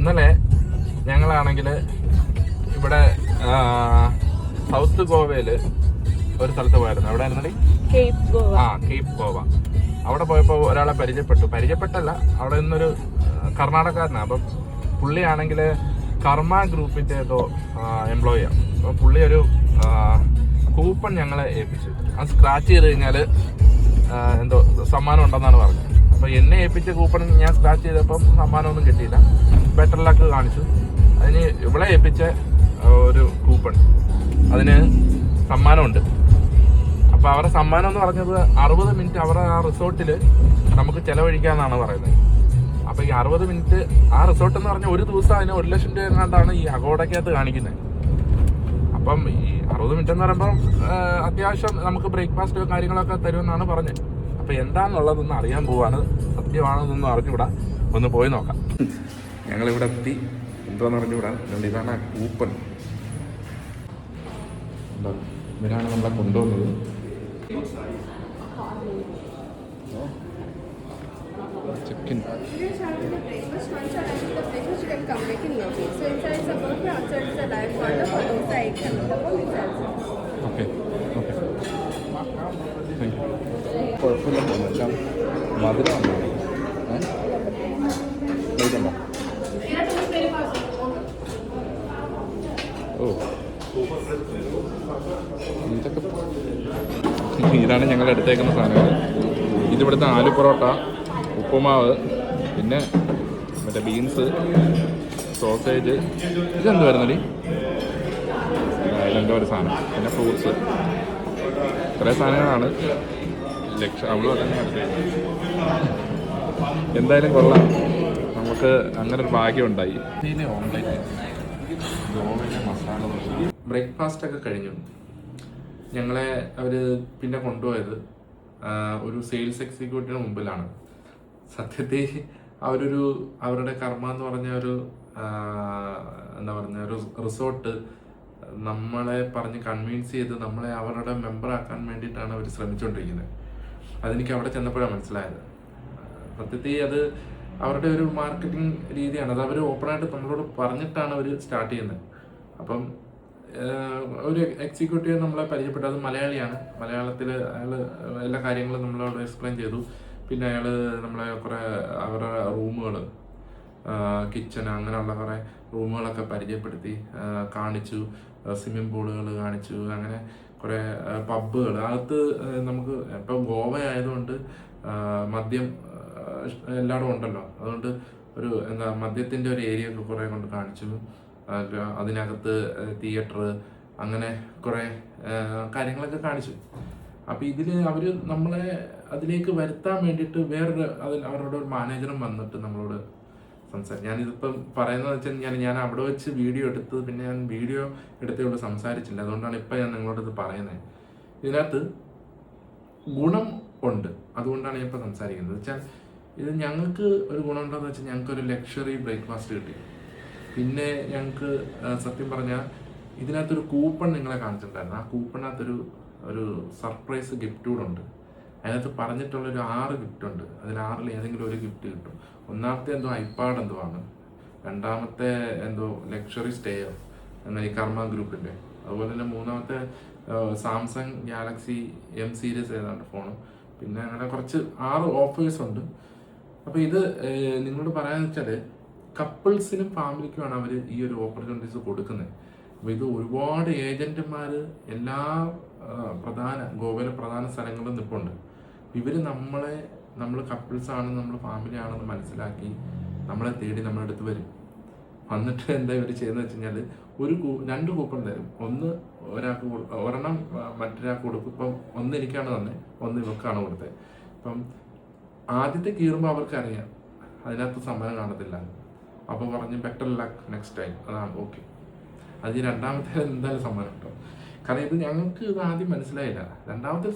ഇന്നലെ ഞങ്ങളാണെങ്കിൽ ഇവിടെ സൗത്ത് ഗോവയില് ഒരു സ്ഥലത്ത് പോയിരുന്നു. എവിടെ ആയിരുന്നടി? കേപ്പ് ഗോവ. അവിടെ പോയപ്പോൾ ഒരാളെ പരിചയപ്പെട്ടല്ല, അവിടെ നിന്നൊരു കർണാടകക്കാരനാണ്. അപ്പം പുള്ളിയാണെങ്കിൽ കർമ്മ ഗ്രൂപ്പിന്റെ ഏതോ എംപ്ലോയിയാണ്. അപ്പോൾ പുള്ളി ഒരു കൂപ്പൺ ഞങ്ങളെ ഏൽപ്പിച്ചു. അത് സ്ക്രാച്ച് ചെയ്ത് കഴിഞ്ഞാൽ എന്തോ സമ്മാനം ഉണ്ടെന്നാണ് പറഞ്ഞത്. അപ്പോൾ എന്നെ ഏൽപ്പിച്ച കൂപ്പൺ ഞാൻ സ്ക്രാച്ച് ചെയ്തപ്പം സമ്മാനമൊന്നും കിട്ടിയില്ല. ബെറ്റർ ലക്ക് കാണിച്ചു. അതിന് ഇവിടെ ഏൽപ്പിച്ച ഒരു കൂപ്പൺ, അതിന് സമ്മാനമുണ്ട്. അപ്പോൾ അവരുടെ സമ്മാനം എന്ന് പറഞ്ഞത് 60 മിനിറ്റ് അവരുടെ ആ റിസോർട്ടിൽ നമുക്ക് ചെലവഴിക്കാമെന്നാണ് പറയുന്നത്. അപ്പോൾ ഈ 60 മിനിറ്റ് ആ റിസോർട്ട് എന്ന് പറഞ്ഞാൽ ഒരു ദിവസം അതിന് 1 ലക്ഷം രൂപ എങ്ങാണ്ടാണ് ഈ അഗോഡയ്ക്കകത്ത് കാണിക്കുന്നത്. അപ്പം ഈ 60 മിനിറ്റ് എന്ന് പറയുമ്പോൾ അത്യാവശ്യം നമുക്ക് ബ്രേക്ക്ഫാസ്റ്റ് കാര്യങ്ങളൊക്കെ തരുമെന്നാണ് പറഞ്ഞത്. അപ്പോൾ എന്താണെന്നുള്ളതൊന്ന് അറിയാൻ പോവാണ്. സത്യമാണെന്നൊന്നും അറിഞ്ഞുകൂടാ, ഒന്ന് പോയി നോക്കാം. ഞങ്ങളിവിടെ എത്തി. എന്തോന്ന് അറിഞ്ഞുകൂടാ. അതുകൊണ്ട് ഇതാണ് ആ കൂപ്പൺ. ഇവരാണ് നമ്മളെ കൊണ്ടുവന്നത്. ചിക്കൻ ഓക്കെ ഓക്കെ കുഴപ്പമില്ല. വെച്ചാൽ മധുരമാണ്. ഇതുണ്ടോ? ഓ, ഇതാണ് ഞങ്ങൾ എടുത്തേക്കുന്ന സാധനങ്ങൾ. ഇതിവിടുത്തെ ആലു പൊറോട്ട, ഉപ്പുമാവ്, പിന്നെ മറ്റേ ബീൻസ്, സോസേജ്, ഇതെന്ത് വരുന്നടി? ഇതെന്തോ ഒരു സാധനം, പിന്നെ ഫ്രൂട്ട്സ്. ഇത്രയും സാധനങ്ങളാണ്. അവള് തന്നെ എടുത്തത്. എന്തായാലും കൊള്ളാം. നമുക്ക് അങ്ങനെ ഒരു ഭാഗ്യം ഉണ്ടായി. ഓംലെറ്റ്, ഗോവയിലെ മസാല ദോശ. ബ്രേക്ക്ഫാസ്റ്റ് ഒക്കെ കഴിഞ്ഞു. ഞങ്ങളെ അവർ പിന്നെ കൊണ്ടുപോയത് ഒരു സെയിൽസ് എക്സിക്യൂട്ടീവിന് മുമ്പിലാണ്. സത്യത്തിൽ അവരുടെ കർമ്മ എന്ന് പറഞ്ഞ ഒരു എന്താ പറയുക, ഒരു റിസോർട്ട് നമ്മളെ പറഞ്ഞ് കൺവിൻസ് ചെയ്ത് നമ്മളെ അവരുടെ മെമ്പറാക്കാൻ വേണ്ടിയിട്ടാണ് അവർ ശ്രമിച്ചുകൊണ്ടിരിക്കുന്നത്. അതെനിക്ക് അവിടെ ചെന്നപ്പോഴാണ് മനസ്സിലായത്. സത്യത്തിൽ അത് അവരുടെ ഒരു മാർക്കറ്റിംഗ് രീതിയാണ്. അത് അവർ ഓപ്പണായിട്ട് നമ്മളോട് പറഞ്ഞിട്ടാണ് അവർ സ്റ്റാർട്ട് ചെയ്യുന്നത്. അപ്പം ഒരു എക്സിക്യൂട്ടീവ് നമ്മളെ പരിചയപ്പെട്ടു. അത് മലയാളിയാണ്. മലയാളത്തിൽ അയാൾ എല്ലാ കാര്യങ്ങളും നമ്മളോട് എക്സ്പ്ലെയിൻ ചെയ്തു. പിന്നെ അയാൾ നമ്മളെ കുറേ അവരുടെ റൂമുകൾ, കിച്ചൺ, അങ്ങനെയുള്ള കുറേ റൂമുകളൊക്കെ പരിചയപ്പെടുത്തി കാണിച്ചു. സ്വിമ്മിംഗ് പൂളുകൾ കാണിച്ചു. അങ്ങനെ കുറേ പബ്ബുകൾ അകത്ത്. നമുക്ക് ഇപ്പം ഗോവ ആയതുകൊണ്ട് മദ്യം എല്ലായിടും ഉണ്ടല്ലോ. അതുകൊണ്ട് ഒരു മദ്യത്തിൻ്റെ ഒരു ഏരിയ ഒക്കെ കുറേ കൊണ്ട് കാണിച്ചു. അതിനകത്ത് തിയേറ്റർ, അങ്ങനെ കുറേ കാര്യങ്ങളൊക്കെ കാണിച്ചു. അപ്പോൾ ഇതിൽ അവർ നമ്മളെ അതിലേക്ക് വരുത്താൻ വേണ്ടിയിട്ട് അവരുടെ ഒരു മാനേജറും വന്നിട്ട് നമ്മളോട് സംസാരിച്ചു. ഞാനിതിപ്പം പറയുന്നത് വെച്ചാൽ ഞാൻ അവിടെ വെച്ച് വീഡിയോ എടുത്ത് പിന്നെ ഞാൻ വീഡിയോ എടുത്തതുകൊണ്ട് സംസാരിച്ചില്ല. അതുകൊണ്ടാണ് ഇപ്പം ഞാൻ നിങ്ങളോട് ഇത് പറയുന്നത്. ഇതിനകത്ത് ഗുണം ഉണ്ട്, അതുകൊണ്ടാണ് ഞാൻ ഇപ്പം സംസാരിക്കുന്നത്. വെച്ചാൽ ഇത് ഞങ്ങൾക്ക് ഒരു ഗുണമുണ്ടെന്ന് വെച്ചാൽ ഞങ്ങൾക്കൊരു ലക്ഷറി ബ്രേക്ക്ഫാസ്റ്റ് കിട്ടി. പിന്നെ ഞങ്ങൾക്ക് സത്യം പറഞ്ഞാൽ ഇതിനകത്തൊരു കൂപ്പൺ നിങ്ങളെ കാണിച്ചിട്ടുണ്ടായിരുന്നു. ആ കൂപ്പണിനകത്തൊരു സർപ്രൈസ് ഗിഫ്റ്റ് കൂടെ ഉണ്ട്. അതിനകത്ത് പറഞ്ഞിട്ടുള്ളൊരു 6 ഗിഫ്റ്റ് ഉണ്ട്. അതിൽ 6-ൽ ഏതെങ്കിലും ഒരു ഗിഫ്റ്റ് കിട്ടും. ഒന്നാമത്തെ എന്തോ ഐപാഡ് എന്തോ ആണ്. രണ്ടാമത്തെ എന്തോ ലക്ഷറി സ്റ്റേയോ എന്ന ഈ കർമ്മ ഗ്രൂപ്പിൻ്റെ. അതുപോലെ തന്നെ മൂന്നാമത്തെ സാംസങ് ഗാലക്സി M സീരീസ് ഏതാണ്ട് ഫോണും. പിന്നെ അങ്ങനെ കുറച്ച് 6 ഓഫേഴ്സ് ഉണ്ട്. അപ്പോൾ ഇത് നിങ്ങളോട് പറയാന്ന് വെച്ചാൽ കപ്പിൾസിനും ഫാമിലിക്കുമാണ് അവർ ഈ ഒരു ഓപ്പർച്യൂണിറ്റീസ് കൊടുക്കുന്നത്. അപ്പോൾ ഇത് ഒരുപാട് ഏജന്റുമാർ എല്ലാ ഗോവയിലെ പ്രധാന സ്ഥലങ്ങളിലും നിൽപ്പുണ്ട്. ഇവർ നമ്മൾ കപ്പിൾസ് ആണെന്ന്, നമ്മൾ ഫാമിലി ആണെന്ന് മനസ്സിലാക്കി നമ്മളെ തേടി നമ്മുടെ അടുത്ത് വരും. വന്നിട്ട് എന്താ ഇവർ ചെയ്യുന്നത് വെച്ച് കഴിഞ്ഞാൽ 2 കൂപ്പൺ തരും. ഒരെണ്ണം മറ്റൊരാൾക്ക് കൊടുക്കും. ഇപ്പം ഒന്ന് എനിക്കാണ് തന്നെ, ഒന്ന് ഇവർക്കാണ് കൊടുത്തത്. ഇപ്പം ആദ്യത്തെ കീറുമ്പോൾ അവർക്കറിയാം അതിനകത്ത് സമ്മാനം കാണത്തില്ല. അപ്പോൾ പറഞ്ഞ് ബെറ്റർ ലക്ക് നെക്സ്റ്റ് ടൈം. അതാണ് ഓക്കെ. അത് രണ്ടാമത്തെ എന്തായാലും സമ്മാനം ഉണ്ടോ? കാരണം ഇത് ഞങ്ങൾക്ക് ഇത് ആദ്യം മനസ്സിലായില്ല. രണ്ടാമത്തെ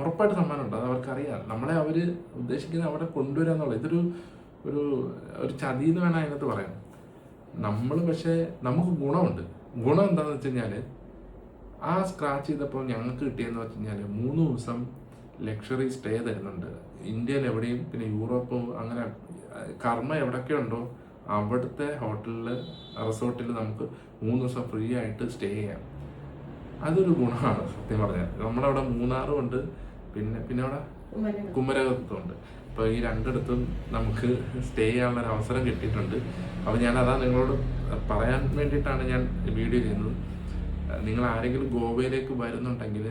ഉറപ്പായിട്ട് സമ്മാനം ഉണ്ട്. അത് അവർക്കറിയാം. നമ്മളെ അവർ ഉദ്ദേശിക്കുന്നത് അവിടെ കൊണ്ടുവരിക എന്നുള്ളത്. ഇതൊരു ഒരു ചതി എന്ന് വേണം അതിനകത്ത് പറയാം. പക്ഷേ നമുക്ക് ഗുണമുണ്ട്. ഗുണം എന്താണെന്ന് വെച്ച് കഴിഞ്ഞാൽ ആ സ്ക്രാച്ച് ചെയ്തപ്പോൾ ഞങ്ങൾക്ക് കിട്ടിയെന്ന് വെച്ച് കഴിഞ്ഞാൽ 3 ദിവസം ലക്ഷറി സ്റ്റേ തരുന്നുണ്ട്. ഇന്ത്യയിൽ എവിടെയും, പിന്നെ യൂറോപ്പ്, അങ്ങനെ കർമ്മ എവിടെയൊക്കെ ഉണ്ടോ അവിടുത്തെ റിസോർട്ടിൽ നമുക്ക് 3 ദിവസം ഫ്രീ ആയിട്ട് സ്റ്റേ ചെയ്യാം. അതൊരു ഗുണമാണ് സത്യം പറഞ്ഞാൽ. നമ്മളവിടെ മൂന്നാറും ഉണ്ട്, പിന്നെ അവിടെ കുമരകത്തുണ്ട്. അപ്പോൾ ഈ രണ്ടിടത്തും നമുക്ക് സ്റ്റേ ചെയ്യാനുള്ള ഒരു അവസരം കിട്ടിയിട്ടുണ്ട്. അപ്പോൾ ഞാനതാ നിങ്ങളോട് പറയാൻ വേണ്ടിയിട്ടാണ് ഞാൻ വീഡിയോ ചെയ്യുന്നത്. നിങ്ങൾ ആരെങ്കിലും ഗോവയിലേക്ക് വരുന്നുണ്ടെങ്കിൽ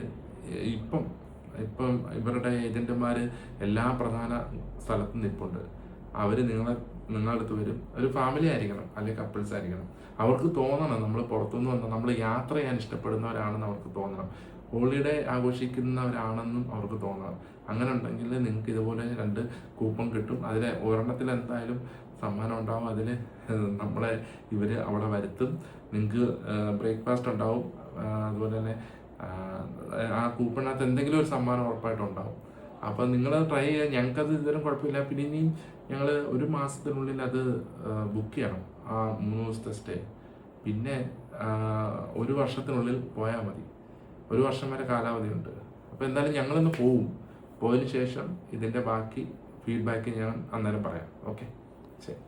ഇപ്പം ഇവരുടെ ഏജന്റുമാർ എല്ലാ പ്രധാന സ്ഥലത്തും നിൽപ്പുണ്ട്. അവർ നിങ്ങളുടെ അടുത്ത് വരും. ഒരു ഫാമിലി ആയിരിക്കണം, അല്ലെങ്കിൽ കപ്പിൾസ് ആയിരിക്കണം. അവർക്ക് തോന്നണം നമ്മൾ പുറത്തുനിന്ന് വന്ന നമ്മൾ യാത്ര ചെയ്യാൻ ഇഷ്ടപ്പെടുന്നവരാണെന്ന് അവർക്ക് തോന്നണം. ഹോളിഡേ ആഘോഷിക്കുന്നവരാണെന്നും അവർക്ക് തോന്നണം. അങ്ങനെ ഉണ്ടെങ്കിൽ നിങ്ങൾക്ക് ഇതുപോലെ 2 കൂപ്പൺ കിട്ടും. അതിലെ ഒരെണ്ണത്തിൽ എന്തായാലും സമ്മാനം ഉണ്ടാവും. അതിൽ നമ്മളെ ഇവർ അവിടെ വരുത്തും. നിങ്ങൾക്ക് ബ്രേക്ക്ഫാസ്റ്റ് ഉണ്ടാവും. അതുപോലെ തന്നെ ആ കൂപ്പണിനകത്ത് എന്തെങ്കിലും ഒരു സമ്മാനം ഉറപ്പായിട്ടും ഉണ്ടാവും. അപ്പം നിങ്ങളത് ട്രൈ ചെയ്യുക. ഞങ്ങൾക്കത് ഇതുവരെ കുഴപ്പമില്ല. പിന്നെ ഇനിയും ഞങ്ങൾ 1 മാസത്തിനുള്ളിൽ അത് ബുക്ക് ചെയ്യണം, ആ 3 ദിവസത്തെ സ്റ്റേ. പിന്നെ 1 വർഷത്തിനുള്ളിൽ പോയാൽ മതി. 1 വർഷം വരെ കാലാവധിയുണ്ട്. അപ്പോൾ എന്തായാലും ഞങ്ങളിന്ന് പോയതിനു ശേഷം ഇതിൻ്റെ ബാക്കി ഫീഡ്ബാക്ക് ഞാൻ അന്നേരം പറയാം. ഓക്കെ, ശരി.